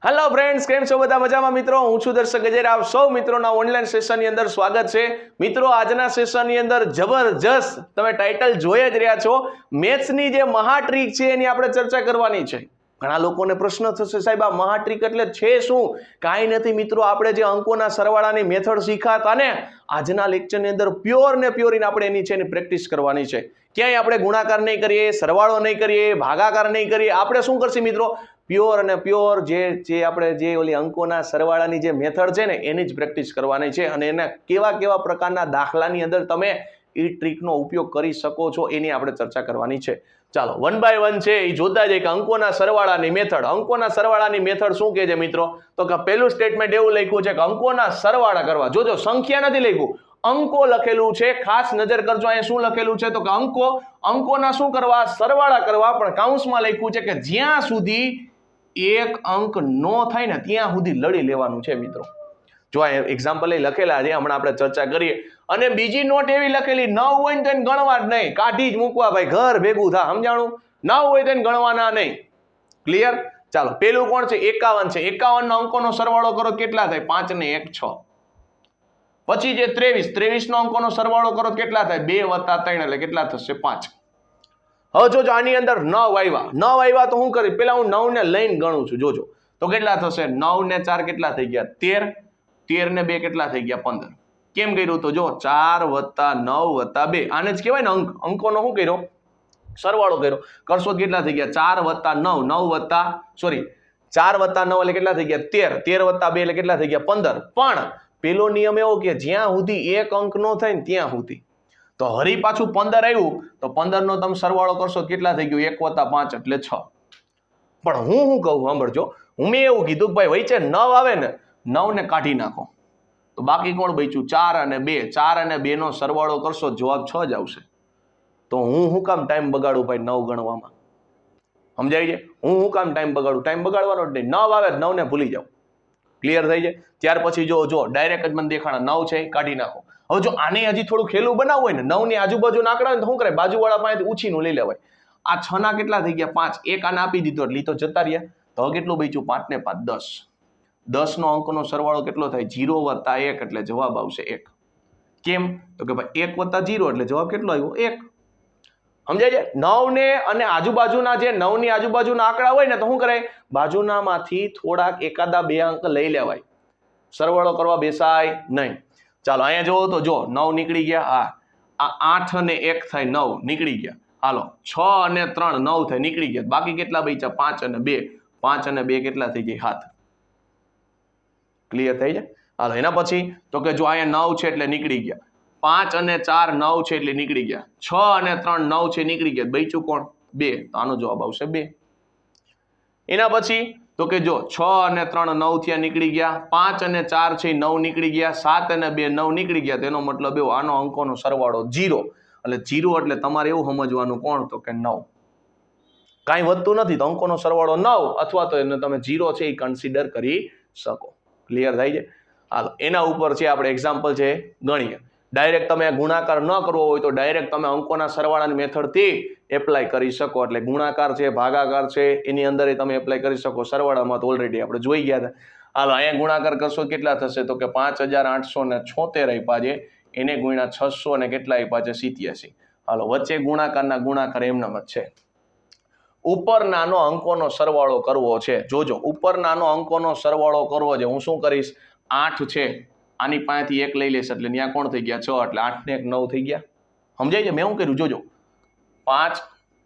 Hello friends, કેમ છો બધા? મજામાં મિત્રો? હું છું દર્શક ગજેરા. આપ સૌ મિત્રોના ઓનલાઈન સેશનની અંદર સ્વાગત છે. મિત્રો, આજના સેશનની અંદર જબરજસ્ત તમે ટાઇટલ જોઈ જ રહ્યા છો, મેથ્સની જે મહાટ્રીક છે એની આપણે ચર્ચા કરવાની છે. ઘણા લોકોને પ્રશ્ન થશે, સાહેબ આ મહાટ્રીક એટલે છે શું? કાંઈ નથી મિત્રો, આપણે જે અંકોના સરવાળાની મેથડ શીખાતા ને આજના લેક્ચરની અંદર પ્યોર ને પ્યોર આપણે એની છે એની પ્રેક્ટિસ કરવાની છે. ક્યાંય આપણે ગુણાકાર નહીં કરીએ, સરવાળો નહીં કરીએ, ભાગાકાર નહીં કરીએ. આપણે શું કરશે મિત્રો? પ્યોર અને પ્યોર જે આપણે જે ઓલી અંકોના સરવાળાની જે મેથડ છે ને એની જ પ્રેક્ટિસ કરવાની છે, અને એના કેવા કેવા પ્રકારના દાખલાની અંદર તમે એ ટ્રીકનો ઉપયોગ કરી શકો છો એની આપણે ચર્ચા કરવાની છે. ચાલો વન બાય વન છે એ જોતા જઈએ કે અંકોના સરવાળાની મેથડ. અંકોના સરવાળાની મેથડ શું કહે છે મિત્રો? તો કે પહેલું સ્ટેટમેન્ટ એવું લખ્યું છે કે અંકોના સરવાળા કરવા. જોજો, સંખ્યા નથી લખ્યું, અંકો લખેલું છે. ખાસ નજર કરજો, અહીંયા શું લખેલું છે તો કે અંકોના શું કરવા? સરવાળા કરવા. પણ કાઉન્સમાં લખ્યું છે કે જ્યાં સુધી એક અંક નો થાય ને ત્યાં સુધી લડી લેવાનું છે મિત્રો. જો આ એક્ઝામ્પલ લખેલા છે, હમણાં આપણે ચર્ચા કરીએ. અને બીજી નોટ એવી લખેલી, 9 હોય ને તો એને ગણવા જ નહીં, કાઢી જ મૂકવા ભાઈ, ઘર ભેગું થા. સમજાણું? 9 હોય તો એને ગણવાના નહીં. ક્લિયર? ચાલો, પેલું કોણ છે? 51 છે. 51 નો અંકોનો સરવાળો કરો, કેટલા થાય? 5 ને 1 6. પછી જે 23 નો અંકોનો સરવાળો કરો, કેટલા થાય? 2 + 3 એટલે કેટલા થશે? 5. હવે જોજો, આની અંદર 9 આવ્યા તો શું કરી? પેલા હું 9 ને લઈને ગણું છું. જોજો તો કેટલા થશે? 9 ને 4 કેટલા થઈ ગયા? 13. 13 ને 2 કેટલા થઈ ગયા? 15. કેમ કર્યું? તો જો 4 + 9 + 2. આને જ કહેવાય ને અંકોનો શું કર્યો? સરવાળો કર્યો. કરશો કેટલા થઈ ગયા? 4 + 9 4 + 9 એટલે કેટલા થઈ ગયા? 13. 13 + 2 એટલે કેટલા થઈ ગયા? 15. પણ પેલો નિયમ એવો કે જ્યાં સુધી એક અંક નો થાય ને ત્યાં સુધી. તો હરી પાછું 15 આવ્યું તો 15 નો તમે સરવાળો કરશો કેટલા થઈ ગયું? 1 + 5 એટલે 6. પણ હું શું કહું સાંભળજો, મેં એવું કીધું કે ભાઈ વચ્ચે 9 આવે ને, 9 ને કાઢી નાખો તો બાકી કોણ બચ્યું? 4 અને 2. 4 અને 2 નો સરવાળો કરશો જવાબ 6 જ આવશે. તો હું શું કામ ટાઈમ બગાડું ભાઈ 9 ગણવામાં? સમજાય છે? હું કામ ટાઈમ બગાડું? ટાઈમ બગાડવાનો જ નહીં. 9 આવે 9 ને ભૂલી જાઓ. ક્લિયર થઈ જાય? ત્યાર પછી જો ડાયરેક્ટ જ મને દેખાણા 9 છે, કાઢી નાખો. હવે જો આને હજી થોડું ખેલું બનાવવું હોય ને, 9 ની આજુબાજુ આંકડા હોય તો શું કરે? બાજુવાળા પાસેથી ઉછીનું લઈ લેવાય. આ 6 ના કેટલા થઈ ગયા? 5. એક આને આપી દીધો એટલે તો જતા રહ્યા. તો હવે કેટલું બચ્યું? 5 ને 5 10. 10 નો અંકનો સરવાળો કેટલો થાય? 0 + 1 એટલે જવાબ આવશે 1. કેમ? તો કે ભાઈ 1 + 0 એટલે જવાબ કેટલો આવ્યો? 1. સમજાય છે? 9 ને અને આજુબાજુના જે 9 ની આજુબાજુના આંકડા હોય ને તો શું કરે? બાજુનામાંથી થોડાક એકાદા 2 અંક લઈ લેવાય. સરવાળો કરવા બેસાય નહીં. ચાલો અહીંયા જોવો તો જો 9 નીકળી ગયા. આ 8 અને 1 થાય 9 નીકળી ગયા. હાલો 6 અને 3 9 થાય નીકળી ગયા. બાકી કેટલા બચ્યા? 5 અને 2. 5 અને 2 કેટલા થઈ ગયા? 7. ક્લિયર થઈ જાય? હાલો એના પછી તો કે જો અહીંયા 9 છે એટલે નીકળી ગયા. 5 અને 4 9 છે એટલે નીકળી ગયા. 6 અને 3 9 છે નીકળી ગયા. બચ્યું કોણ? 2. તો આનો જવાબ આવશે 2. એના પછી તો કે જો 6 અને 3 9 થયા નીકળી ગયા. 5 અને 4 છે 9 નીકળી ગયા. 7 અને 2 9 નીકળી ગયા. તેનો મતલબ એવો આનો અંકોનો સરવાળો 0. એટલે 0 એટલે તમારે એવું સમજવાનું કોણ? તો કે 9. કાંઈ વધતું નથી તો અંકોનો સરવાળો 9 અથવા તો એને તમે 0 છે એ કન્સિડર કરી શકો. ક્લિયર થાય છે? હાલો એના ઉપર છે આપણે એક્ઝામ્પલ છે ગણીએ. ડાયરેક્ટ તમે ગુણાકાર ન કરવો હોય તો ડાયરેક્ટ તમે અંકોના સરવાળાની મેથડથી એપ્લાય કરી શકો. એટલે ગુણાકાર છે, ભાગાકાર છે, એની અંદર તમે એપ્લાય કરી શકો. સરવાળામાં તો ઓલરેડી આપણે જોઈ ગયા હતા. હાલો અહીંયા ગુણાકાર કરશો કેટલા થશે? તો કે 5876 આપ્યા છે, એને ગુણ્યા 600 અને કેટલા આપ્યા છે? 87. હાલો વચ્ચે ગુણાકારના ગુણાકાર એમનામ જ છે. ઉપર નાનો અંકોનો સરવાળો કરવો છે. જોજો ઉપર નાનો અંકોનો સરવાળો કરવો છે. હું શું કરીશ? 8 છે, આની પાસેથી 1 લઈ લઈશ એટલે ત્યાં કોણ થઈ ગયા? 6. એટલે 8 ને 1 9 થઈ ગયા. સમજાય છે? મેં શું કર્યું? જોજો 5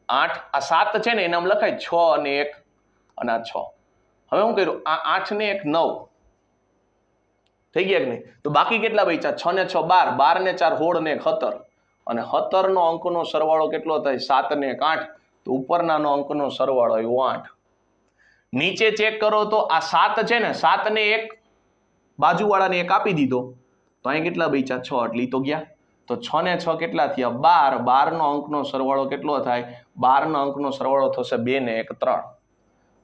8 આ 7 છે ને એનામ લખાય 6 અને 1 અને આ 6. હવે શું કર્યું? આ 8 ને 1 9 થઈ ગયા કે નહીં? તો બાકી કેટલા બચ્યા? 6 ને 6 12. 12 ને 4 16 ને 1 17. અને 17 નો અંકનો સરવાળો કેટલો થાય? 7 ને 1 8. તો ઉપરનાનો અંકનો સરવાળો આવ્યો 8. નીચે ચેક કરો તો આ 7 છે ને, 7 ને 1 બાજુવાળાને 1 આપી દીધો તો અહીં કેટલા બચ્યા? 6. એટલે તો ગયા. તો 6 ને 6 કેટલા થયા? 12. 12 નો અંકનો સરવાળો કેટલો થાય? 12 નો અંકનો સરવાળો થશે 2 ને 1 3.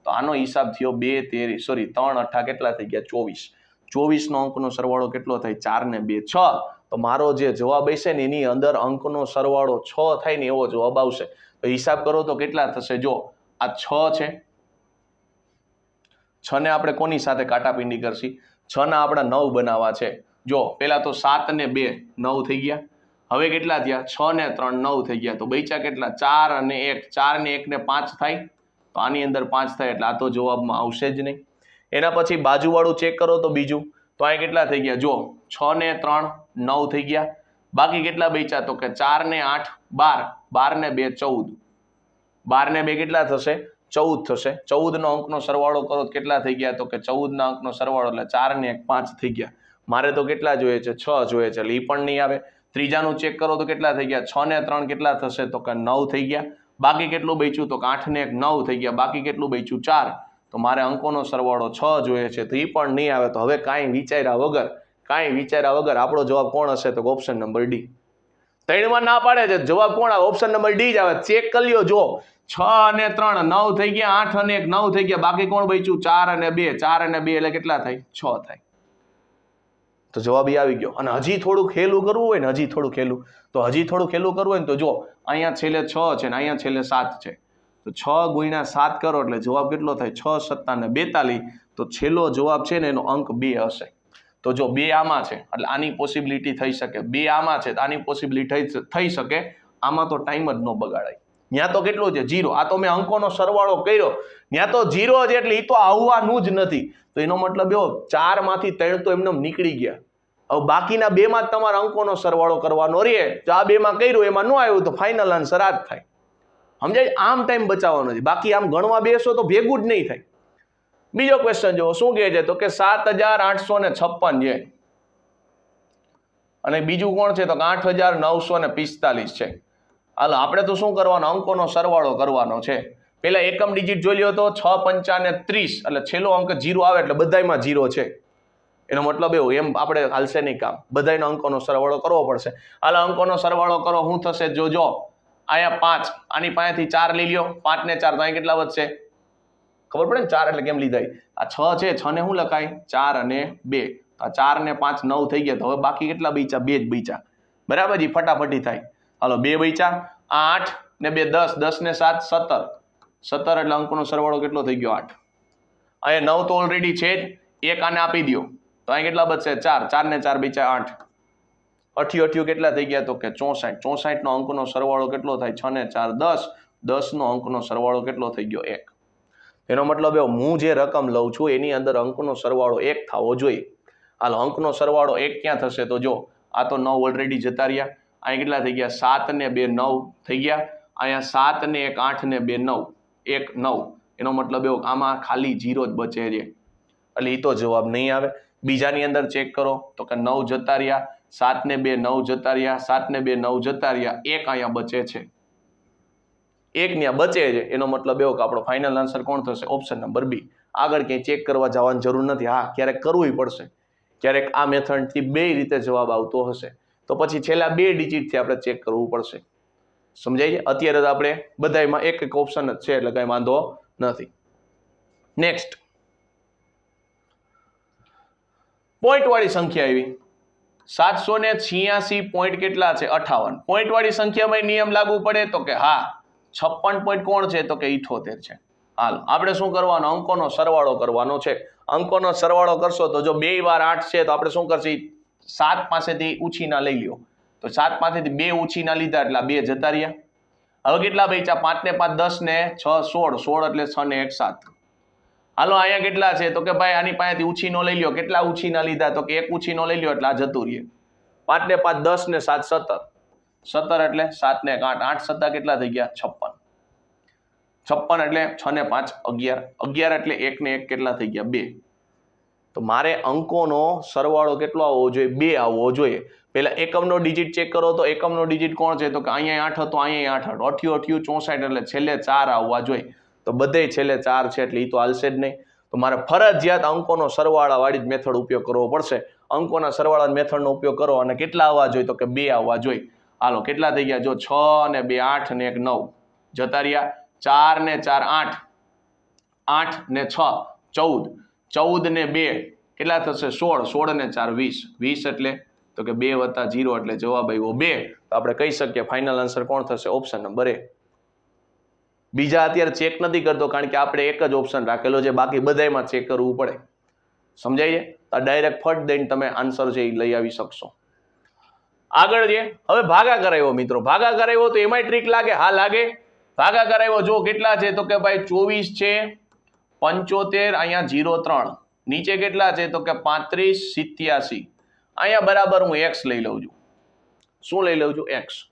તો આનો હિસાબ થયો 3 8 કેટલા થઈ ગયા? 24. 24 નો અંકનો સરવાળો કેટલો થાય? 4 ને 2 6. તો મારો જે જવાબ હશે ને એની અંદર અંકનો સરવાળો 6 થાય ને એવો જવાબ આવશે. તો હિસાબ કરો તો કેટલા થશે? જો આ 6 છે, 6 ને આપણે કોની સાથે કાટાપીંડી કરશી? 6 ના આપણા 9 બનાવવા છે. જો પેલા તો 7 ને 2 9 થઈ ગયા. હવે કેટલા થયા? 6 ને 3 9 થઈ ગયા. તો બચ્યા કેટલા? 4 અને 1. 4 ને 1 ને 5 થાય, તો આની અંદર 5 થાય એટલે આ તો જવાબમાં આવશે જ નહીં. એના પછી બાજુવાળું ચેક કરો તો બીજું, તો અહીં કેટલા થઈ ગયા? જો 6 ને 3 9 થઈ ગયા. બાકી કેટલા બચ્યા? તો કે 4 ને 8 12, 12 ને 2 14, 12 ને 2 કેટલા થશે? 14 થશે. 14 નો અંકનો સરવાળો કરો તો કેટલા થઈ ગયા? તો કે 14 ના અંકનો સરવાળો એટલે 4 ને 1 5 થઈ ગયા. મારે તો કેટલા જોઈએ છે? 6 જોઈએ છે એટલે એ પણ નહીં આવે. ત્રીજાનું ચેક કરો તો કેટલા થઈ ગયા? 6 ને 3 કેટલા થશે? તો કે 9 થઈ ગયા. બાકી કેટલું બચ્યું? તો કે 8 ને 1 9 થઈ ગયા. બાકી કેટલું બચ્યું? 4. તો મારે અંકોનો સરવાળો 6 જોઈએ છે, તો એ પણ નહીં આવે. તો હવે કાંઈ વિચાર્યા વગર આપણો જવાબ કોણ હશે? તો ઓપ્શન નંબર ડી. 3 માં ના પાડે છે, જવાબ કોણ આવે? ઓપ્શન નંબર ડી જ આવે. ચેક કરી લ્યો. જો 6 અને 3 9 થઈ ગયા, 8 અને 1 9 થઈ ગયા. બાકી કોણ બચ્યું? 4 અને 2. 4 અને 2 એટલે કેટલા થાય? 6 થાય. તો જવાબ આવી ગયો. અને હજી થોડું ખેલું કરવું હોય ને, હજી થોડું ખેલું કરવું હોય ને, તો જો અહીંયા છેલ્લે 6 છે ને અહીંયા છેલ્લે 7 છે. તો 6 ગુણ્યા 7 કરો એટલે જવાબ કેટલો થાય? 6 7 ને 42. તો છેલ્લો જવાબ છે ને એનો અંક 2 હશે. તો જો 2 આમાં છે એટલે આની પોસિબિલિટી થઈ શકે, 2 આમાં છે તો આની પોસિબિલિટી થઈ શકે. આમાં તો ટાઈમ જ ન બગાડાય. ત્યાં તો કેટલું છે? 0. આ તો મેં અંકોનો સરવાળો કર્યો, ત્યાં તો 0 છે એટલે એ તો આવવાનું જ નથી. તો એનો મતલબ એવો 4 માંથી 3 તો એમને નીકળી ગયા. હવે બાકીના 2 માં તમારા અંકોનો સરવાળો કરવાનો રહે. જો આ 2 માં કર્યું એમાં ન આવ્યું તો ફાઇનલ આન્સર આ જ થાય. સમજાય? આમ ટાઈમ બચાવવાનો છે. બાકી આમ ગણવા બેસો તો ભેગું જ નહીં થાય. બીજો ક્વેશ્ચન જુઓ શું કહે છે? તો કે 7856 છે અને બીજું કોણ છે? તો કે 8945 છે. હાલો આપણે તો શું કરવાનો? અંકોનો સરવાળો કરવાનો છે. પેલા એકમ ડિજિટ જોઈ લ્યો તો 6 5 ને 30 એટલે છેલ્લો અંક 0 આવે એટલે બધાયમાં 0 છે. એનો મતલબ એવો એમ આપણે હાલશે નહીં કામ. બધાયનો અંકોનો સરવાળો કરવો પડશે. હાલ અંકોનો સરવાળો કરો. શું થશે? જો અહીંયા 5, આની પાસેથી 4 લઈ લ્યો. 5 ને 4 તો અહીં કેટલા વધશે? ખબર પડે ને 4 એટલે કેમ લીધા? આ 6 છે, 6 ને શું લખાય? 4 અને 2. આ 4 ને 5 9 થઈ ગયા. તો હવે બાકી કેટલા બચ્યા? 2 જ બચ્યા. બરાબર જી? ફટાફટી થાય. હાલો 2 બચ્યા. 8 ને 2 10, 10 ને 7 17, 17 એટલે અંકોનો સરવાળો કેટલો થઈ ગયો? 8. અહીંયા 9 તો ઓલરેડી છે જ. એક આને આપી દો તો અહીં કેટલા બચશે? 4. 4 ને 4 બચ્યા 8. 88 કેટલા થઈ ગયા? તો કે 64. 64 નો અંકનો સરવાળો કેટલો થાય? 6 ને 4 10. 10 નો અંકનો સરવાળો કેટલો થઈ ગયો? 1. એનો મતલબ એવો હું જે રકમ લઉં છું એની અંદર અંકનો સરવાળો 1 થવો જોઈએ. હાલ અંકનો સરવાળો 1 ક્યાં થશે? તો જો આ તો 9 ઓલરેડી જતા રહ્યા. અહીં કેટલા થઈ ગયા? 7 ને 2 9 થઈ ગયા. અહીંયા 7 ને 1 8 ને 2 9 1 9. એનો મતલબ એવો આમાં ખાલી 0 જ બચે છે એટલે એ તો જવાબ નહીં આવે. બીજાની અંદર ચેક કરો તો કે 9 જતા રહ્યા, 7 ને 2 9 જતા રહ્યા, 7 ને 2 9 જતા રહ્યા. 1 અહીંયા બચે છે, 1 ત્યાં બચે છે. એનો મતલબ એવો કે આપણો ફાઇનલ આન્સર કોણ થશે? Option number B. આગળ ક્યાંય ચેક કરવા જવાની જરૂર નથી. હા, ક્યારેક કરવું પડશે, ક્યારેક આ મેથડથી 2 રીતે જવાબ આવતો હશે તો પછી છેલ્લા 2 ડિજિટથી આપણે ચેક કરવું પડશે. સમજાય છે? અત્યારે તો આપણે બધામાં એક એક ઓપ્શન જ છે એટલે કઈ વાંધો નથી. નેક્સ્ટ પોઈન્ટ વાળી સંખ્યા આવી 786 પોઈન્ટ કેટલા છે? 58. પોઈન્ટ વાળી સંખ્યામાં નિયમ લાગુ પડે તો કે હા. 56 પોઈન્ટ કોણ છે? તો કે 78 છે. હાલ આપણે શું કરવાનો? અંકોનો સરવાળો કરવાનો છે. અંકોનો સરવાળો કરશો તો જો 2 વાર 8 છે તો આપણે શું કરશું? 7 પાસેથી ઉછીના લઈ લ્યો. તો 7 પાસેથી 2 ઉછીના લીધા એટલે 2 જતા રહ્યા. હવે કેટલા બચ્યા? 5 ને 5 10 ને 6 16, 16 એટલે 6 ને 1 7. હાલો અહીંયા કેટલા છે? તો કે ભાઈ આની પાસેથી ઉછીનો લઈ લ્યો. કેટલા ઉછીના લીધા? તો કે 1 ઉછીનો લઈ લ્યો એટલે આ જતું રહે. 5 ને 5 10 ને 7 17, 17 એટલે 7 ને 1 8, 8 7 કેટલા થઈ ગયા? 56. 56 એટલે 6 ને 5 11, 11 એટલે 1 ને 1 કેટલા થઈ ગયા? 2. તો મારે અંકોનો સરવાળો કેટલો આવવો જોઈએ? 2 આવવો જોઈએ. પેલા એકમનો ડિજિટ ચેક કરો તો એકમનો ડિજિટ કોણ છે? તો કે અહીંયા 8 હતો, અહીંયા 8 હતો. 88 64 એટલે છેલ્લે 4 આવવા જોઈએ. તો બધે છેલ્લે 4 છે એટલે એ તો હાલશે જ નહીં. તો મારે ફરજિયાત અંકોનો સરવાળા વાળી જ મેથડ ઉપયોગ કરવો પડશે. અંકોના સરવાળા મેથડનો ઉપયોગ કરો અને કેટલા આવવા જોઈએ? તો કે 2 આવવા જોઈએ. હાલો કેટલા થઈ ગયા? જો 6 ને 2 8 ને 1 9 જતા રહ્યા. 4 ને 4 8, 8 ને 6 14, 14 ને 2 કેટલા થશે? 16, 16 ને 4 20, 20 એટલે તો કે 2 વત્તા 0 એટલે જવાબ આવ્યો 2. તો આપણે કહી શકીએ ફાઇનલ આન્સર કોણ થશે? ઓપ્શન નંબર એ. બીજા અત્યારે ચેક નથી કરતો, કારણ કે આપણે એક જ ઓપ્શન રાખેલો છે, બાકી બધામાં ચેક કરવું પડે. સમજાય છે? તો ડાયરેક્ટ ફટ દઈને તમે આન્સર છે એ લઈ આવી શકશો. આગળ છે, હવે ભાગાકાર આવ્યો મિત્રો. ભાગાકાર આવ્યો તો એમાંય ટ્રીક લાગે? હા લાગે. ભાગાકાર આવ્યો જો કેટલા છે, તો કે ભાઈ 24 છે, 75, અહીંયા 0,3, નીચે કેટલા છે, તો કે 35, 87, અહીંયા બરાબર હું x લઈ લઉં છું. શું લઈ લઉં છું? x.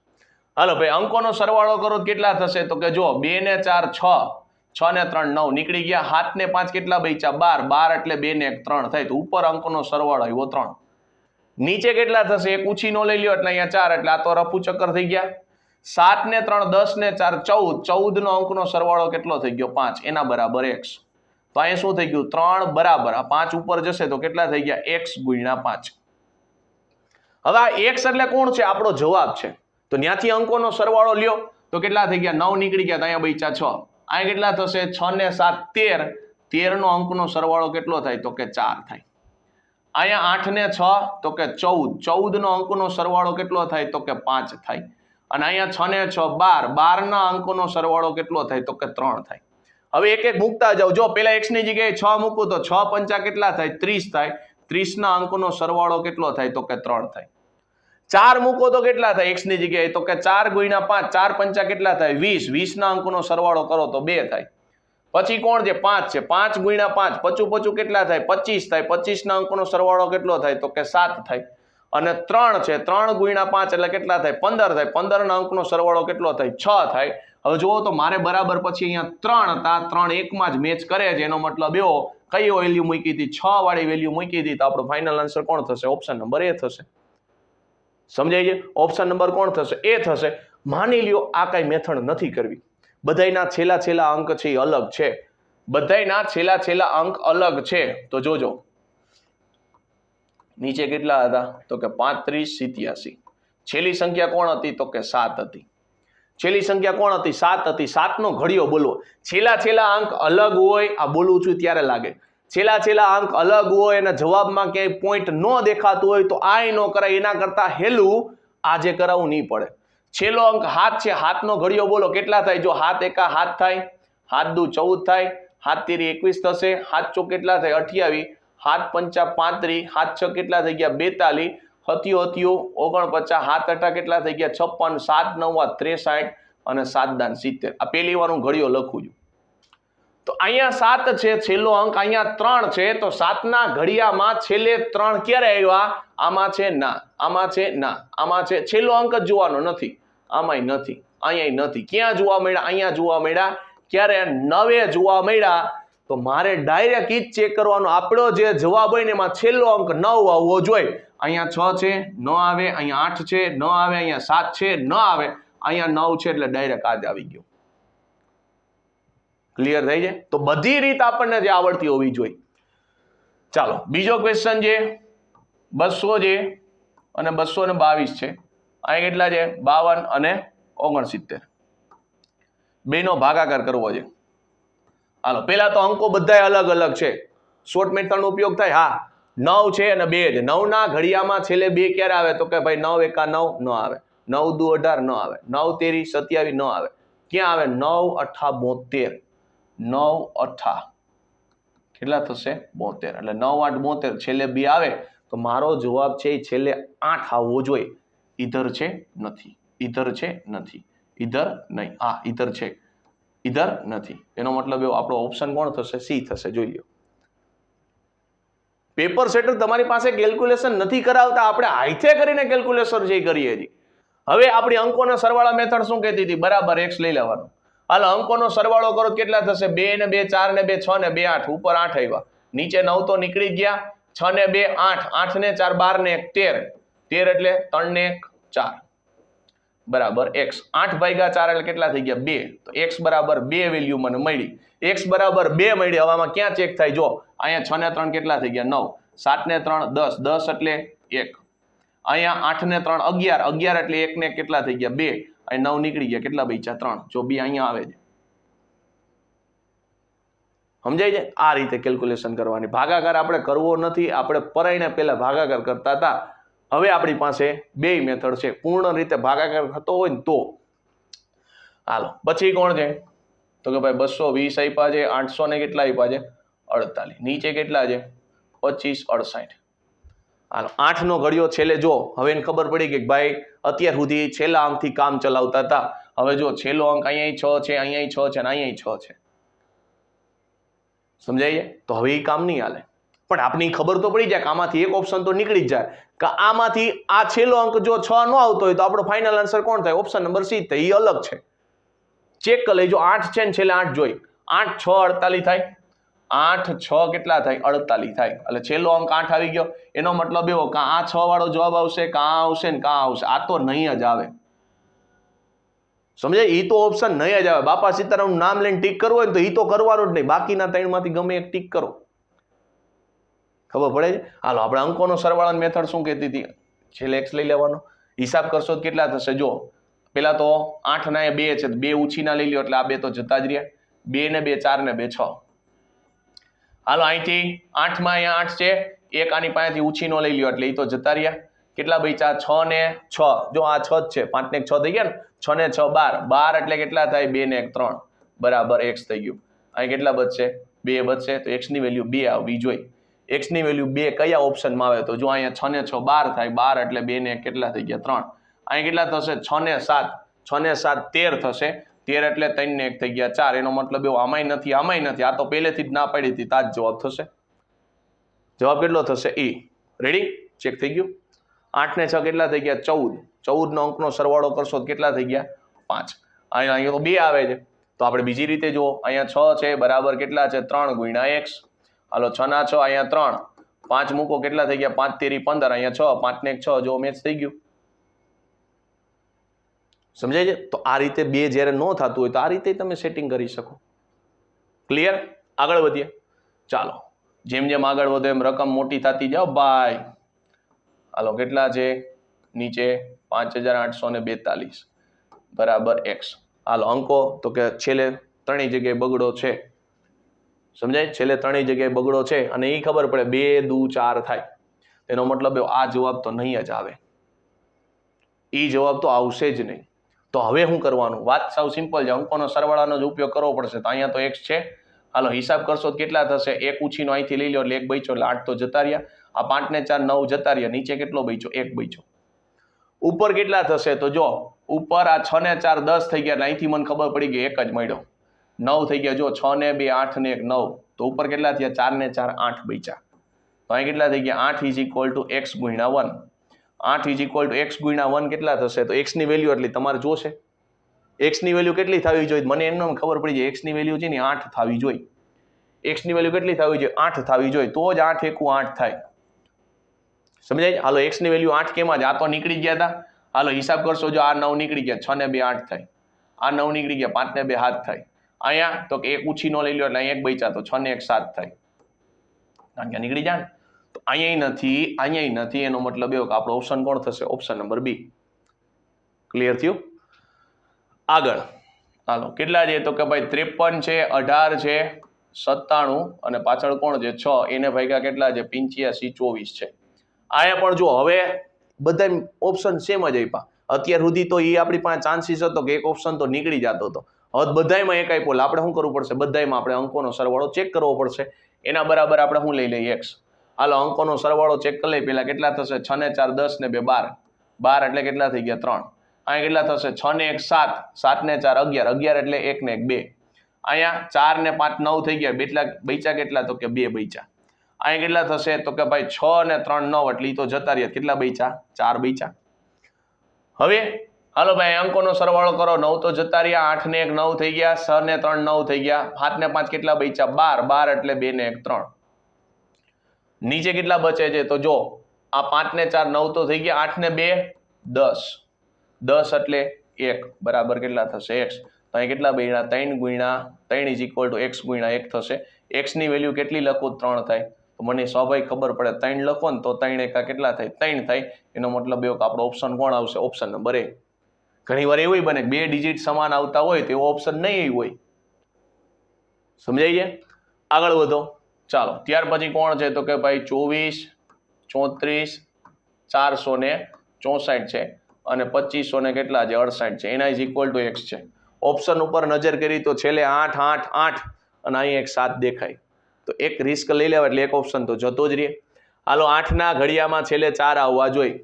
હાલો ભાઈ, અંકોનો સરવાળો કરો કેટલા થશે, તો કે જો 2 ને 4 6, 6 ને 3 9, નીકળી ગયા. 7 ને 5 કેટલા બચ્યા? 12, 12 એટલે 2 ને 1 3 થાય, તો ઉપર અંકોનો સરવાળો આવ્યો 3. નીચે કેટલા થશે? એક ઉછીનો લઈ લ્યો એટલે અહીંયા 4, એટલે આ તો રફુ ચક્કર થઈ ગયા. 7 ને 3 10 ને 4 14, 14 નો અંકનો સરવાળો કેટલો થઈ ગયો? 5, એના બરાબર x. તો અહીંયા શું થઈ ગયું? 3 બરાબર આ 5 ઉપર જશે તો કેટલા થઈ ગયા? x ગુણ્યા 5. હવે આ x એટલે કોણ છે? આપણો જવાબ છે. તો ત્યાંથી અંકોનો સરવાળો લ્યો તો કેટલા થઈ ગયા? 9 નીકળી ગયા, તો અહીંયા બચ્યા 6. અહીંયા કેટલા થશે? 6 ને 7 13, 13 નો અંકનો સરવાળો કેટલો થાય? તો કે 4 થાય. અહીંયા 8 ને 6 તો કે 14, 14 નો અંકનો સરવાળો કેટલો થાય? તો કે 5 થાય. અને અહીંયા 6 ને 6 12, 12 ના અંકોનો સરવાળો કેટલો થાય? તો કે 3 થાય. હવે એક એક મૂકતા જાવ. જો પેલા x ની જગ્યાએ 6 મૂકું તો 6 પંચા કેટલા થાય? 30 થાય. 30 ના અંકોનો સરવાળો કેટલો થાય? તો કે 3 થાય. 4 મૂકો તો કેટલા થાય x ની જગ્યાએ? તો કે 4 ગુણ્યા 5, 4 પંચા કેટલા થાય? 20, 20 ના અંકોનો સરવાળો કરો તો 2 થાય. પછી કોણ છે? 5 છે. 5 ગુણ્યા 5, પચું પચું કેટલા થાય? 25 થાય. 25 ના અંકોનો સરવાળો કેટલો થાય? તો કે 7 થાય. અને 3 છે. 3 ગુણ્યા 5 એટલે કેટલા થાય? 15 થાય. 15 ના અંકનો સરવાળો કેટલો થાય? 6 થાય. હવે જુઓ તો મારે બરાબર પછી અહીંયા 3 હતા, 3 એકમાં જ મેચ કરે છે, એનો મતલબ એવો કઈ વેલ્યુ મૂકી હતી? 6 વાળી વેલ્યુ મૂકી હતી, તો આપણો ફાઇનલ આન્સર કોણ થશે? ઓપ્શન નંબર એ થશે. સમજાય છે? ઓપ્શન નંબર કોણ થશે? એ થશે. માની લ્યો આ કઈ મેથડ નથી કરવી, બધાયના છેલ્લા અંક છે એ અલગ છે, બધાયના છેલ્લા અંક અલગ છે, તો જોજો નીચે કેટલા હતા? તો કે 35 87. છેલ્લી સંખ્યા કોણ હતી? તો કે 7 હતી. છેલ્લી સંખ્યા કોણ હતી? 7 હતી. 7 નો ઘડિયો બોલવો. છેલ્લા અંક અલગ હોય, આ બોલું છું ત્યારે લાગે, છેલ્લા અંક અલગ હોય અને જવાબમાં ક્યાંય પોઈન્ટ ન દેખાતું હોય તો આ ન કરાય, એના કરતા હેલું આજે કરાવવું નહીં પડે. છેલ્લો અંક 7 છે, 7 નો ઘડિયો બોલો કેટલા થાય? જો 7 એકા 7 થાય, 7 દુ 14 થાય, 7 તેરી 21 થશે, 7 ચોક કેટલા થાય? 28, 7 પંચા 35, 7 છ કેટલા થઈ ગયા? 42, હત્યો 49, 7 અઠા કેટલા થઈ ગયા? 56, 7 નવા 63 અને 7 દાન 70. આ પહેલી વાર હું ઘડિયો લખું છું. તો અહીંયા 7 છે છેલ્લો અંક, અહીંયા 3 છે, તો 7 ના ઘડિયામાં છેલ્લે 3 ક્યારે આવ્યા? આમાં છે ના, આમાં છે ના, આમાં છે. છેલ્લો અંક જ જોવાનો નથી, આમાંય નથી, અહીંયા નથી. ક્યાં જોવા મળ્યા? અહીંયા જોવા મળ્યા. ક્યારે? 9 જોવા મળ્યા. તો મારે ડાયરેક્ટ ઈ જ ચેક કરવાનો, આપણો જે જવાબ હોય ને એમાં છેલ્લો અંક 9 આવવો જોઈએ. અહીંયા 6 છે, ન આવે. અહીંયા 8 છે, ન આવે. અહીંયા 7 છે, ન આવે. અહીંયા 9 છે, એટલે ડાયરેક્ટ આ જ આવી ગયો. ક્લિયર થઈ જાય? તો બધી રીત આપણને જે આવડતી હોવી જોઈએ. ચાલો બીજો ક્વેશ્ચન છે. 200 છે અને 222 છે. અહીંયા કેટલા છે? 52 અને 69. બેનો ભાગાકાર કરવો છે. હાલો પેલા તો અંકો બધા અલગ અલગ છે. શોર્ટ મેથડનો ઉપયોગ થાય. હા 9 છે અને 2 છે. 9 ના ઘડિયામાં છેલ્લે 2 ક્યારે આવે? તો કે ભાઈ 9 એકા 9 ન આવે, 9 દુ 18 ન આવે, 9 તેરી 27 ન આવે. ક્યાં આવે? 9 અઠા 72, 9 અઠા કેટલા થશે? 72. એટલે 9 8 72, છેલ્લે 2 આવે તો મારો જવાબ છે છેલ્લે 8 આવવો જોઈએ. ઈધર છે નથી, ઈધર છે નથી, ઈધર નહીં, હા ઈધર છે, ઈધર નથી. એનો મતલબ એવો આપણો ઓપ્શન કોણ થશે? સી થશે. જોઈ લો. પેપર સેટર તમારી પાસે કેલ્ક્યુલેશન નથી કરાવતા, આપણે હાથે કરીને કેલ્ક્યુલેશન જે કરીએ છીએ. હવે આપણી અંકોના સરવાળા મેથડ શું કહેતી હતી? બરાબર x લઈ લેવાનો. હાલ અંકોનો સરવાળો કરો કેટલા થશે? 2 ને 2 4 ને 2 6 ને 2 8, ઉપર 8 આવ્યા, નીચે 9 તો નીકળી ગયા. 6 ને 2 8, 8 ને 4 12 ને 1 13, 13 એટલે 3 ને 1 4 બરાબર x. 8 ભાગ્યા 4 એટલે કેટલા થઈ ગયા? 2. તો x બરાબર 2 વેલ્યુ મને મળી. x બરાબર 2 મળી. હવે આમાં ક્યાં ચેક થાય? જો અહીંયા 6 ને 3 કેટલા થઈ ગયા? 9, 7 ને 3 10, 10 એટલે 1. અહીંયા 8 ને 3 11, 11 એટલે 1 ને કેટલા થઈ ગયા? 2. અહીં 9 નીકળી ગયા, કેટલા બચ્યા? 3. જો 2 અહીંયા આવે છે. સમજાય છે? આ રીતે કેલ્ક્યુલેશન કરવાની. ભાગાકાર આપણે કરવો નથી, આપણે પરાઈને પહેલા ભાગાકાર કરતા હતા. હવે આપણી પાસે બે મેથડ છે. પૂર્ણ રીતે ભાગાકાર થતો હોય ને તો. હાલો પછી કોણ છે? તો કે ભાઈ 220 આપ્યા છે, 800 ને કેટલા આપ્યા છે 48, નીચે કેટલા છે 25 68. હાલો 8 નો ઘડિયો છેલ્લે જો હવે એને ખબર પડી કે ભાઈ અત્યાર સુધી છેલ્લા અંકથી કામ ચલાવતા હતા, હવે જો છેલ્લો અંક અહીંયા 6 છે, અહીંયા 6 છે અને અહીંયા 6 છે, સમજાય? તો હવે એ કામ નહીં હાલે, પણ આપની ખબર તો પડી જાય કે આમાંથી એક ઓપ્શન તો નીકળી જ જાય કે આમાંથી આ છેલ્લો અંક જો 6 નો આવતો હોય તો આપણો ફાઇનલ આન્સર કોણ થાય? ઓપ્શન નંબર સી થાય. એ અલગ છે, ચેક કરી લેજો. 8 છે ને છેલ્લે 8 જોઈ, 8 6 48 થાય, 8 6 કેટલા થાય 48 થાય, એટલે છેલ્લો અંક 8 આવી ગયો. એનો મતલબ એવો કે આ 6 વાળો જવાબ આવશે, કાં આવશે ને કાં આવશે, આ તો નહીં જ આવે, સમજાય? એ તો ઓપ્શન નહીં જ આવે. બાપા સીતારામનું નામ લઈને ટીક કરવું હોય ને તો એ તો કરવાનું જ નહીં, બાકીના 3 માંથી ગમે એક ટીક કરો, ખબર પડે છે? હાલો આપણે અંકોનો સરવાળાની મેથડ શું કહેતી હતી? છેલ્લે x લઈ લેવાનો, હિસાબ કરશો તો કેટલા થશે? જો પેલા તો 8 ના 2 છે, 2 ઉછીના લઈ લ્યો એટલે આ 2 તો જતા જ રહ્યા, 2 ને 2 4 ને 2 6. હાલો અહીંથી 8 માં અહીંયા 8 છે, એક આની પાસેથી ઉછીનો લઈ લ્યો એટલે એ તો જતા રહ્યા. કેટલા બચ્યા? 6 ને 6, જો આ 6 જ છે, 5 ને 6 થઈ ગયા ને, 6 ને 6 12, 12 એટલે કેટલા થાય? 2 ને 1 3 બરાબર x થઈ ગયું. અહીં કેટલા બચશે? 2 બચશે, તો x ની વેલ્યુ 2 આવવી જોઈએ. x ની વેલ્યુ 2 કયા ઓપ્શનમાં આવે? તો જો અહીંયા 6 ને 6 12 થાય, 12 એટલે 2 ને 1 કેટલા થઈ ગયા? 3. અહીં કેટલા થશે? 6 ને 7, 6 ને 7 13 થશે, 13 એટલે 3 ને 1 થઈ ગયા 4. એનો મતલબ એવો આમાંય નથી આમાંય નથી, આ તો પહેલેથી જ ના પાડી હતી, તાજ જવાબ થશે. જવાબ કેટલો થશે? ઈ. રેડી? ચેક થઈ ગયું. 8 ને 6 કેટલા થઈ ગયા? 14. 14 નો અંકનો સરવાળો કરશો તો કેટલા થઈ ગયા? 5. અહીંયા તો 2 આવે છે, તો આપણે બીજી રીતે જુઓ. અહીંયા 6 છે બરાબર કેટલા છે? 3 ગુણ્યા x. હાલો 6 ના 6 અહીંયા 3, 5 મૂકો કેટલા થઈ ગયા? 5 તેરી 15, અહીંયા 6, 5 ને 1 6, જો મેચ થઈ ગયું, સમજાય છે? તો આ રીતે 2 જ્યારે ન થતું હોય તો આ રીતે તમે સેટિંગ કરી શકો. ક્લિયર? આગળ વધીએ. ચાલો જેમ જેમ આગળ વધે એમ રકમ મોટી થતી જાઓ ભાઈ. હાલો કેટલા છે? નીચે 5842 બરાબર x. હાલો અંકો તો કે છેલ્લે ત્રણેય જગ્યાએ બગડો છે, સમજાય? છેલ્લે ત્રણેય જગ્યાએ બગડો છે અને એ ખબર પડે 2 દુ 4 થાય, એનો મતલબ આ જવાબ તો નહીં જ આવે, એ જવાબ તો આવશે જ નહીં. તો હવે શું કરવાનું? વાત સાવ સિમ્પલ છે, અંકોનો સરવાળાનો જ ઉપયોગ કરવો પડશે. તો અહીંયા તો x છે, હાલો હિસાબ કરશો તો કેટલા થશે? 1 ઉછીનો અહીંથી લઈ લો એટલે 1 બચ્યો એટલે 8 તો જતા રહ્યા. આ 5 ને 4 9 જતા રહ્યા, નીચે કેટલો બચ્યો? 1 બચ્યો. ઉપર કેટલા થશે? તો જો ઉપર આ 6 ને 4 10 થઈ ગયા, એટલે અહીંથી મને ખબર પડી ગઈ 1 જ મળ્યો, 9 થઈ ગયા. જો 6 ને 2 8 ને 1 9, તો ઉપર કેટલા થયા? 4 ને 4 8 બચ્યા. તો અહીં કેટલા થઈ ગયા? 8 ઇઝ ઇક્વલ ટુ x ગુણ્યા 1. 8 ઇઝ ઇક્વલ ટુ x ગુણ્યા 1 કેટલા થશે? તો x ની વેલ્યુ એટલી તમારે જોશે. x ની વેલ્યુ કેટલી થવી જોઈએ? મને એમને ખબર પડી જાય x ની વેલ્યુ છે ને 8 થવી જોઈએ. x ની વેલ્યુ કેટલી થવી જોઈએ? 8 થવી જોઈએ, તો જ 8 એકુ 8 થાય, સમજાય? હાલો x ની વેલ્યુ 8 કેમાં જ? આ તો નીકળી ગયા હતા. હાલો હિસાબ કરશો, જો આ 9 નીકળી ગયા, 6 ને 2 8 થાય, આ 9 નીકળી ગયા, 5 ને 2 7 થાય. અહીંયા તો કે 1 ઉછીનો લઈ લો એટલે અહીં 1 બચ્યા, તો 6 ને 1 7 થાય, અહીંયા નીકળી જાય ને. તો અહીંયા નથી, અહીંયા નથી, એનો મતલબ એવો કે આપણો ઓપ્શન કોણ થશે? ઓપ્શન નંબર બી. ક્લિયર થયું? આગળ હાલો કેટલા છે? તો કે ભાઈ 53 છે, 18 છે, 97 અને પાછળ કોણ છે? 6, એને ભાગ્યા કેટલા છે? 85 24 છે. આયા પણ જો હવે બધા ઓપ્શન સેમ જ આપ્યા. અત્યાર સુધી તો એ આપણી પાસે ચાન્સીસ હતો કે એક ઓપ્શન તો નીકળી જતો હતો. હવે બધાયમાં એક આપ્યો, આપણે શું કરવું પડશે? બધાયમાં આપણે અંકોનો સરવાળો ચેક કરવો પડશે. એના બરાબર આપણે શું લઈ લઈએ? x. હાલો અંકોનો સરવાળો ચેક કરી લઈએ. પેલા કેટલા થશે? 6 ને 4 10 ને 2 12, 12 એટલે કેટલા થઈ ગયા? 3. અહીંયા કેટલા થશે? 6 ને 1 7, 7 ને 4 11, 11 એટલે 1 ને 1 2. અહીંયા 4 ને 5 9 થઈ ગયા, બેટલા બચ્યા કેટલા? તો કે 2 બચ્યા. અહીંયા કેટલા થશે? તો કે ભાઈ 6 ને 3 9 એટલે તો જતા રહ્યા, કેટલા બચ્યા? 4 બચ્યા. હવે હાલો ભાઈ અંકોનો સરવાળો કરો, 9 તો જતા રહ્યા, 8 ને 1 9 થઈ ગયા, 6 ને 3 9 થઈ ગયા, 7 ને 5 કેટલા બચ્યા? 12, 12 એટલે 2 ને 1 3. નીચે કેટલા બચે છે? તો જો આ 5 ને 4 9 તો થઈ ગયા, 8 ને 2 10, 10 એટલે 1 બરાબર કેટલા થશે? x. તો અહીં કેટલા બન્યા? 3 ગુણ્યા 3 ઇઝ ઇક્વલ ટુ x ગુણ્યા 1 થશે. x ની વેલ્યુ કેટલી લખો? 3 થાય. તો મને સ્વાભાવિક ખબર પડે 3 લખો ને તો 3 એકા કેટલા થાય? 3 થાય. એનો મતલબ એવો કે આપણો ઓપ્શન કોણ આવશે? Option number A. ઘણી વાર એવું બને 2 ડિજિટ સમાન આવતા હોય તો એવો ઓપ્શન નહીં હોય, સમજાય છે? આગળ વધો. ચાલો ત્યાર પછી કોણ છે? તો કે ભાઈ 24 34 464 છે અને 2500 ને કેટલા છે? 68 છે. એના ઇઝ ઇક્વલ ટુ x છે. ઓપ્શન ઉપર નજર કરી તો છેલ્લે 8 8 8 અને અહીં એક 7 દેખાય, તો એક રિસ્ક લઈ લેવા એટલે એક ઓપ્શન તો જતો જ રહે. હાલો 8 ના ઘડિયામાં છેલ્લે 4 આવવા જોઈએ.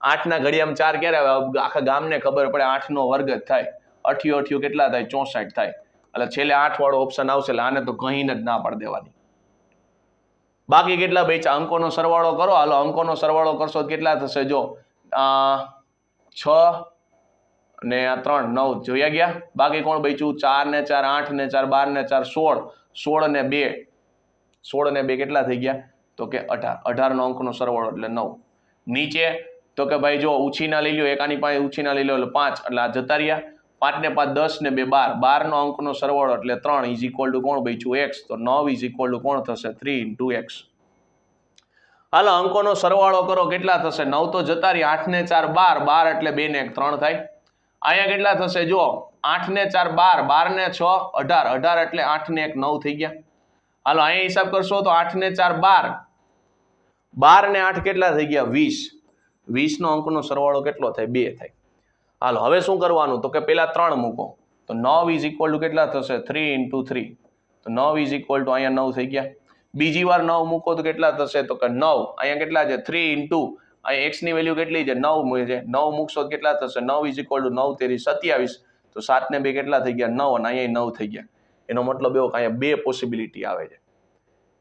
8 ના ઘડિયામાં 4 ક્યારે આવે? આખા ગામને ખબર પડે 8 નો વર્ગ જ થાય, 8 8 કેટલા થાય? 64 થાય. એટલે છેલ્લે 8 વાળો ઓપ્શન આવશે, એટલે આને તો કહીને જ ના પાડી દેવાની. બાકી કેટલા બચ્યા? અંકોનો સરવાળો કરો. હાલો અંકોનો સરવાળો કરશો તો કેટલા થશે? જો 6 ને 3 9 જોયા ગયા. બાકી કોણ બચ્યું? 4 ને 4 8 ને 4 12 ને 4 16 16 ને 2 16 ને 2 કેટલા થઈ ગયા? તો કે 18 18 નો અંકનો સરવાળો એટલે 9. નીચે તો કે ભાઈ જો ઉછીના લઈ લો, એકાની પાસે ઉછીના લઈ લો એટલે 5, એટલે આ જતા રહ્યા. 5 ને 5 10 ને 2 12 12 નો અંકનો સરવાળો એટલે 3 ઇઝ ઇક્વલ ટુ કોણ બચ્યું? x. તો 9 ઇઝ ઇક્વલ ટુ કોણ થશે? 3 ઇન્ટુ x. હાલો અંકોનો સરવાળો કરો, કેટલા થશે? 9 તો જતા રહ્યા, 8 ને 4 12 12 એટલે 2 ને 1 3 થાય. અહીંયા કેટલા થશે? જો 8 ને 4 12 12 ને 6 18 18 એટલે 8 ને 1 9 થઈ ગયા. હાલો અહીંયા હિસાબ કરશો તો 8 ને 4 12 12 ને 8 કેટલા થઈ ગયા? 20 20 નો અંકનો સરવાળો કેટલો થાય? 2 થાય. હાલો હવે શું કરવાનું? તો કે પેલા 3 મૂકો, તો 9 ઇઝ ઇક્વલ ટુ કેટલા થશે? 3 ઇન્ટુ 3. તો 9 ઇઝ ઇક્વલ ટુ અહીંયા 9 થઈ ગયા. બીજી વાર 9 મૂકો તો કેટલા થશે? તો કે 9 અહીંયા કેટલા છે? 3 ઇન્ટુ અહીંયા x ની વેલ્યુ કેટલી છે? 9 છે. 9 મૂકશો તો કેટલા થશે? 9 ઇઝ ઇક્વલ ટુ 9 તેરી 27. તો 7 ને 2 કેટલા થઈ ગયા? 9 અને અહીંયા 9 થઈ ગયા. એનો મતલબ એવો કે અહીંયા 2 પોસિબિલિટી આવે છે.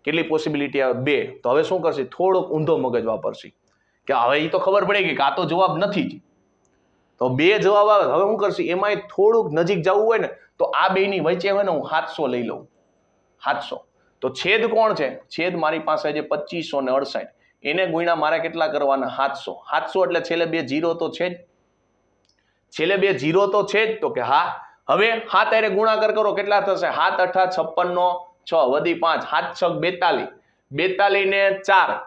કેટલી પોસિબિલિટી આવે? 2. તો હવે શું કરશે? થોડોક ઊંધો મગજ વાપરશે કે હવે એ તો ખબર પડે કે આ તો જવાબ નથી જ, તો 2 જવાબ આવે. હવે શું કરશે? એમાંય થોડુંક નજીક જવું હોય ને તો આ બેની વચ્ચે હોય ને હું 700 લઈ લઉં. 700 તો છેદ કોણ છે? છેદ મારી પાસે છે 2568. એને ગુણ્યા મારે કેટલા કરવાના? 700. 700 એટલે છેલ્લે 2 0 તો છે જ. છેલ્લે 2 0 તો છે જ. તો કે હા. હવે 7 હારે ગુણાકાર કરો, કેટલા થશે? 7 8 56 નો 6 વધી 5 7 6 42 42 ને 4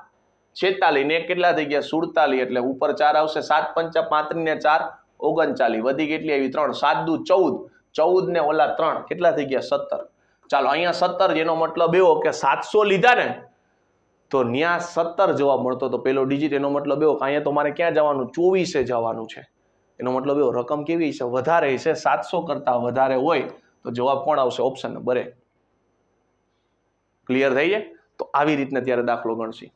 46 ને 1 કેટલા થઈ ગયા? 47. એટલે ઉપર 4 આવશે. 7 5 35 ને 4 39 વધી કેટલી આવી? 3 7 દુ 14 14 ને ઓલા 3 કેટલા થઈ ગયા? 17. ચાલો અહીંયા 17, જેનો મતલબ એવો કે 700 લીધા ને તો ન્યા 17 જવાબ મળતો તો પેલો ડિજિટ. એનો મતલબ એવો કે અહીંયા તો મારે ક્યાં જવાનું? 24 જવાનું છે. એનો મતલબ એવો રકમ કેવી છે? વધારે છે. 700 કરતા વધારે હોય તો જવાબ કોણ આવશે? Option number A. ક્લિયર થઈ જાય? તો આવી રીતના ત્યારે દાખલો ગણશી.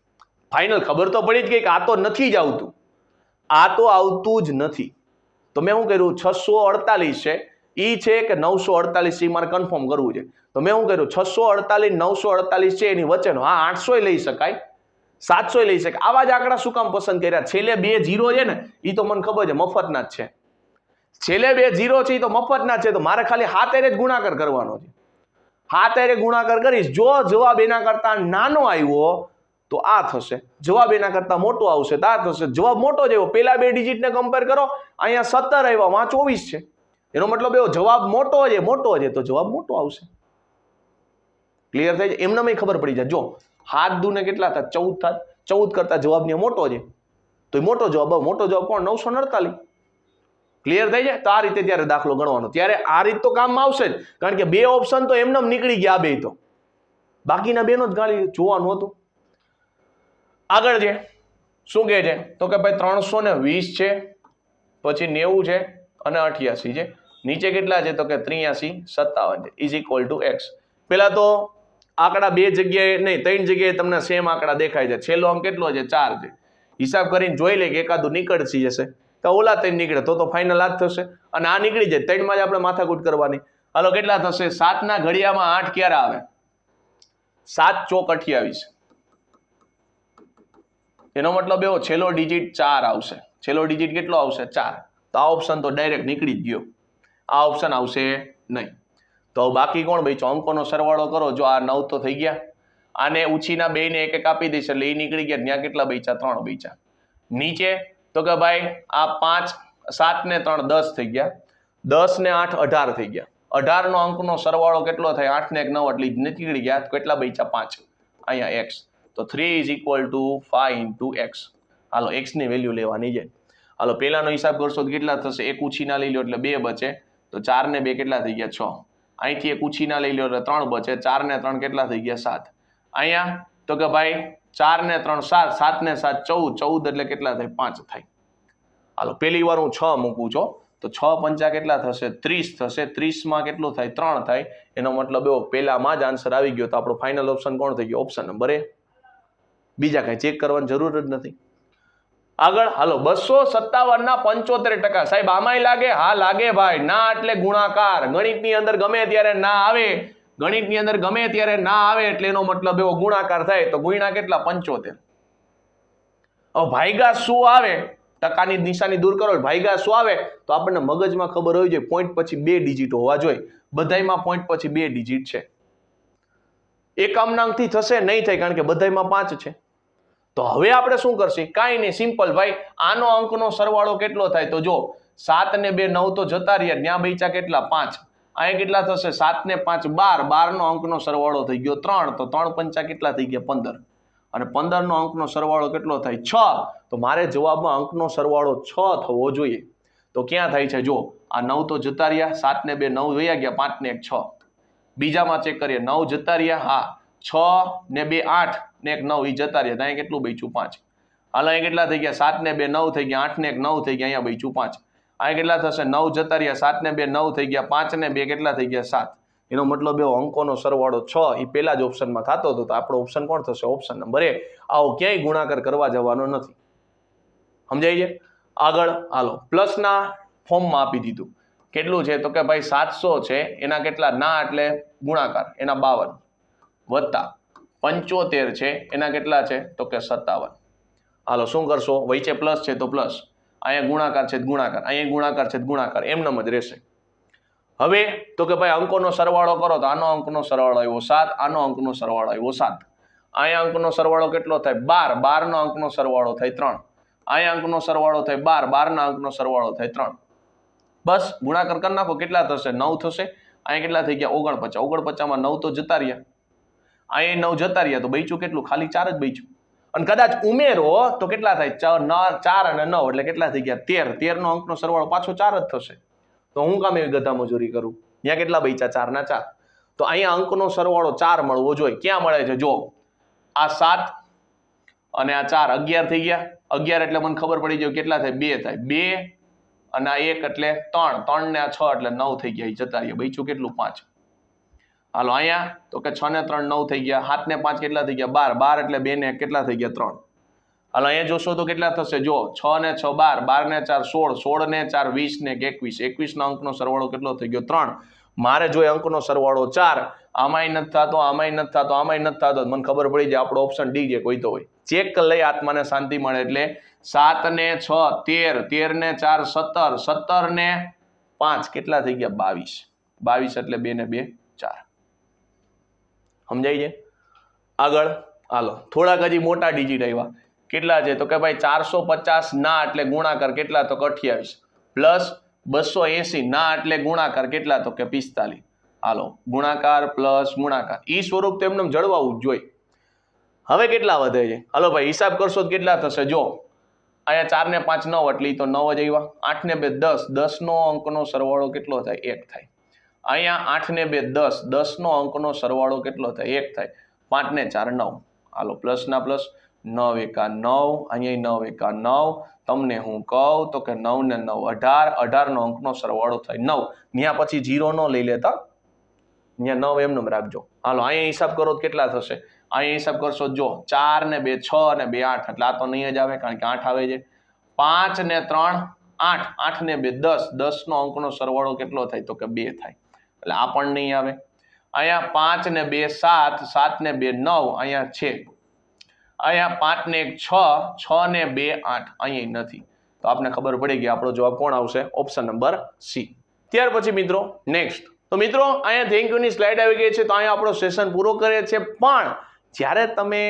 ફાઇનલ ખબર તો પડી જ ગઈ કે આ તો નથી જ આવતું, આ તો આવતું જ નથી. તો મેં શું કર્યું? 648 છે ઈ છે કે 948 છે મારે કન્ફર્મ કરવું છે. તો મેં શું કર્યું? 648 948 છે એની વચ્ચેનો. હા 800 લઈ શકાય, 700 લઈ શકાય. આવા જ આંકડા શું કામ પસંદ કર્યા? છેલ્લે 2 0 છે ને એ તો મને ખબર છે મફતના જ છે. છેલ્લે 2 0 છે એ તો મફતના જ છે. તો મારે ખાલી 7 હારે જ ગુણાકાર કરવાનો છે. 7 હારે ગુણાકાર કરીશ. જો જવાબ એના કરતા નાનો આવ્યો તો આ થશે, જવાબ એના કરતા મોટો આવશે તો આ થશે. જવાબ મોટો જ આવ્યો, પેલા 2 ડિજિટને કમ્પેર કરો. અહીંયા 17 આવ્યા, માં 24 છે. એનો મતલબ એવો જવાબ મોટો છે તો જવાબ મોટો આવશે. ક્લિયર થઈ જાય? એમને મેં ખબર પડી જાય. જો 7 દુ ને કેટલા થાય? 14 થાય. 14 કરતા જવાબ ને મોટો છે તો મોટો જવાબ કોણ? 948. ક્લિયર થઈ જાય? તો આ રીતે ત્યારે દાખલો ગણવાનો. ત્યારે આ રીત તો કામમાં આવશે જ, કારણ કે 2 ઓપ્શન તો એમને નીકળી ગયા. 2 તો બાકીના 2 નો જ ગાળી જોવાનું હતું. આગળ છે શું કહે છે? તો કે ભાઈ 320 છે, પછી 90 છે અને 88 છે. નીચે કેટલા છે? તો કે 83 57 છે ઇઝ ઇક્વલ ટુ x. પેલા તો આંકડા 2 જગ્યાએ નહીં 3 જગ્યાએ તમને સેમ આંકડા દેખાય છે. છેલ્લો અંક કેટલો છે? 4 છે. હિસાબ કરીને જોઈ લે કે એકાદું નીકળતી જશે તો ઓલા 3 નીકળે તો ફાઇનલ આ જ થશે. અને આ નીકળી જાય 3 માં જ આપણે માથાકૂટ કરવાની. હાલો કેટલા થશે? 7 ના ઘડિયામાં 8 ક્યારે આવે? 7 ચોક 28. એનો મતલબ એવો છેલ્લો ડિજિટ 4 આવશે. છેલ્લો ડિજિટ કેટલો આવશે? 4. તો આ ઓપ્શન તો ડાયરેક્ટ નીકળી જ ગયો. આ ઓપ્શન આવશે નહીં. તો બાકી કોણ બચ્યો? અંકોનો સરવાળો કરો. જો આ 9 તો થઈ ગયા, આને ઉછીના 2 ને 1 1 આપી દઈશ એટલે એ નીકળી ગયા. ત્યાં કેટલા બચ્યા? 3 બચ્યા. નીચે તો કે ભાઈ આ 5 7 ને 3 10 થઈ ગયા, 10 ને 8 18 થઈ ગયા. 18 નો અંકનો સરવાળો કેટલો થાય? 8 ને 1 9 એટલે નીકળી ગયા. કેટલા બચ્યા? 5. અહીંયા x. તો 3 is equal to 5 into x. Hello x ની વેલ્યુ લેવાની છે. હાલો પેલાનો હિસાબ કરશો તો કેટલા થશે? 1 ઉછીના લઈ લો એટલે 2 બચે, તો 4 ને 2 કેટલા થઈ ગયા? 6. અહીંથી 1 ઉછીના લઈ લો એટલે 3 બચે, 4 ને 3 કેટલા થઈ ગયા? 7. અહીંયા તો કે ભાઈ 4 ને 3 7, 7 ને 7 14, 14 એટલે કેટલા થાય? 5 થાય. હાલો પેલી વાર હું 6 મૂકું છું તો 6 પંચા કેટલા થશે 30 થશે 30 માં કેટલું થાય 3 થાય એનો મતલબ એવો પહેલામાં જ આન્સર આવી ગયો તો આપણો ફાઇનલ ઓપ્શન કોણ થઈ ગયો ઓપ્શન નંબર એ બીજા કઈ ચેક કરવાની જરૂર જ નથી આગળ હાલો 257 ના 75% સાહેબ આમાંય લાગે હા લાગે ભાઈ ના એટલે ગુણાકાર ગણિતની અંદર ગમે ત્યારે ના આવે ગણિતની અંદર ગમે ત્યારે ના આવે એટલે એનો મતલબ એવો ગુણાકાર થાય તો ગુણ્યા કેટલા 75 હવે ભાઈગા શું આવે ટકાની નિશાની દૂર કરો ભાઈગા શું આવે તો આપણને મગજમાં ખબર હોવી જોઈએ પોઈન્ટ પછી 2 ડિજિટ હોવા જોઈએ બધાયમાં પોઈન્ટ પછી 2 ડિજિટ છે એકામનાંકથી થશે નહીં થાય કારણ કે બધાયમાં 5 છે તો હવે આપણે શું કરશું કાંઈ નહીં સિમ્પલ ભાઈ આનો અંકનો સરવાળો કેટલો થાય તો જો 7 ને 2 9 તો જતા રહ્યા ત્યાં બચ્યા કેટલા 5 અહીંયા કેટલા થશે 7 ને 5 12 12 નો અંકનો સરવાળો થઈ ગયો 3 તો 3 પંચા કેટલા થઈ ગયા 15 અને 15 નો અંકનો સરવાળો કેટલો થાય 6 તો મારે જવાબમાં અંકનો સરવાળો 6 થવો જોઈએ તો ક્યાં થાય છે જો આ 9 તો જતા રહ્યા 7 ને 2 9 વયા ગયા 5 ને 1 6 બીજામાં ચેક કરીએ 9 જતા રહ્યા હા 6 ને 2 8 ને 1 9 ઈ જતા રહ્યા ત્યાં કેટલું બચ્યું 5 હાલ અહીંયા કેટલા થઈ ગયા 7 ને 2 9 થઈ ગયા 8 ને 1 9 થઈ ગયા અહીંયા બચ્યું 5 અહીંયા કેટલા થશે 9 જતા રહ્યા 7 ને 2 9 થઈ ગયા 5 ને 2 કેટલા થઈ ગયા 7 એનો મતલબ એવો અંકોનો સરવાળો 6 એ પહેલા જ ઓપ્શનમાં થતો હતો તો આપણો ઓપ્શન કોણ થશે ઓપ્શન નંબર એ આવો ક્યાંય ગુણાકાર કરવા જવાનો નથી સમજાય છે આગળ હાલો પ્લસના ફોર્મમાં આપી દીધું કેટલું છે તો કે ભાઈ 700 છે એના કેટલા ના એટલે ગુણાકાર એના 52 વત્તા 75 છે એના કેટલા છે તો કે 57 હાલો શું કરશો વચ્ચે પ્લસ છે તો પ્લસ અહીંયા ગુણાકાર છે ગુણાકાર અહીંયા ગુણાકાર છે ગુણાકાર એમનેમ જ રહેશે હવે તો કે ભાઈ અંકોનો સરવાળો કરો તો આનો અંકનો સરવાળો આવ્યો 7 આનો અંકનો સરવાળો આવ્યો 7 અહીંયા અંકનો સરવાળો કેટલો થાય 12 12 નો અંકનો સરવાળો થાય 3 અહીંયા અંકનો સરવાળો થાય 12 12 ના અંકનો સરવાળો થાય 3 બસ ગુણાકાર કરી નાખો કેટલા થશે 9 થશે અહીંયા કેટલા થઈ ગયા 49 49 માં 9 તો જતા રહ્યા અહીંયા 9 જતા રહ્યા તો બચ્યું કેટલું ખાલી 4 જ બચ્યું અને કદાચ ઉમેરો તો કેટલા થાય 4 અને 9 એટલે કેટલા થઈ ગયા 13 13 નો અંકનો સરવાળો પાછો 4 જ થશે તો હું કામ એવી ગધા મજૂરી કરું ત્યાં કેટલા બચ્યા 4 ના 4 તો અહીંયા અંકનો સરવાળો 4 મળવો જોઈએ ક્યાં મળે છે જો આ 7 અને આ 4 11 થઈ ગયા 11 એટલે મને ખબર પડી જાય કેટલા થાય 2 થાય 2 અને આ 1 એટલે 3 3 ને આ 6 એટલે 9 થઈ ગયા જતા રહ્યા બચ્યું કેટલું 5 હાલો અહીંયા તો કે 6 ને 3 9 થઈ ગયા 7 ને 5 કેટલા થઈ ગયા 12 12 એટલે 2 ને કેટલા થઈ ગયા 3 હાલો અહીંયા જોશો તો કેટલા થશે જો 6 ને 6 12 12 ને 4 16 16 ને 4 20 ને 21 21 નો અંકનો સરવાળો કેટલો થઈ ગયો 3 મારે જો અંકનો સરવાળો 4 આમાંય નથી થતો આમાંય નથી થતો આમાંય નથી થતો મને ખબર પડી જાય આપણો ઓપ્શન ડી છે કોઈ તો હોય ચેક કરી લઈ આત્માને શાંતિ મળે એટલે 7 ને 6 13 13 ને 4 17 17 ને 5 કેટલા થઈ ગયા 22 22 એટલે 2 ને 2 4 સમજાય છે આગળ હાલો થોડાક હજી મોટા ડિજિટ આવ્યા કેટલા છે તો કે ભાઈ 450 ના એટલે ગુણાકાર કેટલા તો કે 28 પ્લસ 280 ના એટલે ગુણાકાર કેટલા તો કે 45 હાલો ગુણાકાર પ્લસ ગુણાકાર ઈ સ્વરૂપ તો એમને જળવાવું જ જોઈએ હવે કેટલા વધે છે હાલો ભાઈ હિસાબ કરશો તો કેટલા થશે જો અહીંયા 4 ને 5 9 એટલે તો 9 જ આવ્યા 8 ને 2 10 10 નો અંકનો સરવાળો કેટલો થાય 1 થાય અહીંયા 8 ને 2 10 10 નો અંકનો સરવાળો કેટલો થાય 1 થાય 5 ને 4 9 હાલો પ્લસ ના પ્લસ 9 એકા 9 અહીંયા 9 એકા 9 તમને હું કહું તો કે 9 ને 9 18 18 નો અંકનો સરવાળો થાય 9 ત્યાં પછી 0 નો લઈ લેતા ત્યાં 9 એમને રાખજો હાલો અહીંયા હિસાબ કરો તો કેટલા થશે અહીંયા હિસાબ કરશો જો 4 ને 2 6 અને 2 8 એટલે આ તો નહીં જ આવે કારણ કે 8 આવે છે 5 ને 3 8 8 ને 2 10 10 નો અંકનો સરવાળો કેટલો થાય તો કે 2 થાય એટલે આ પણ નહીં આવે અહીંયા 5 ને 2 7 7 ને 2 9 અહીંયા છે અહીંયા 5 ને 1 6 6 ને 2 8 અહીંયા નથી તો આપને ખબર પડી ગઈ આપણો જવાબ કોણ આવશે ઓપ્શન નંબર સી ત્યાર પછી મિત્રો નેક્સ્ટ તો મિત્રો અહીંયા થેન્ક યુ ની સ્લાઇડ આવી ગઈ છે તો અહીંયા આપણો સેશન પૂરો કરે છે પણ જ્યારે તમે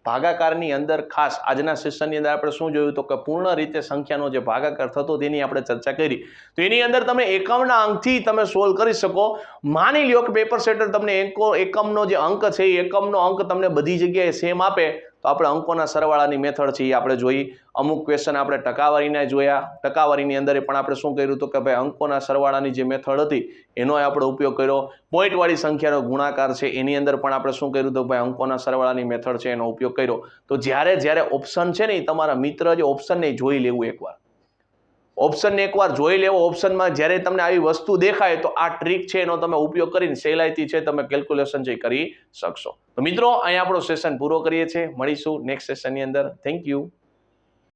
ભાગાકારની અંદર ખાસ આજના સેશનની અંદર આપણે શું જોયું તો કે પૂર્ણ રીતે સંખ્યાનો જે ભાગાકાર થતો તેની આપણે ચર્ચા કરી તો એની અંદર તમે એકમના અંકથી તમે સોલ્વ કરી શકો માની લ્યો કે પેપર સેટર તમને એકમનો જે અંક છે એ એકમનો અંક તમને બધી જગ્યાએ સેમ આપે તો આપણે અંકોના સરવાળાની મેથડ છે એ આપણે જોઈ અમુક ક્વેશ્ચન આપણે ટકાવારીના જોયા ટકાવારીની અંદર પણ આપણે શું કર્યું તો કે ભાઈ અંકોના સરવાળાની જે મેથડ હતી એનો આપણે ઉપયોગ કર્યો પોઈન્ટવાળી સંખ્યાનો ગુણાકાર છે એની અંદર પણ આપણે શું કર્યું તો ભાઈ અંકોના સરવાળાની મેથડ છે એનો ઉપયોગ કર્યો તો જ્યારે ઓપ્શન છે ને એ તમારા મિત્ર જે ઓપ્શનને જોઈ લેવું એકવાર ઓપ્શનને એકવાર જોઈ લેવો. ઓપ્શનમાં જ્યારે તમને આવી વસ્તુ દેખાય તો આ ટ્રીક છે એનો તમે ઉપયોગ કરીને સહેલાઈથી છે તમે કેલ્ક્યુલેશન છે કરી શકશો. તો મિત્રો અહીંયા આપણો સેશન પૂરો કરીએ છીએ. મળીશું નેક્સ્ટ સેશનની અંદર. Thank you.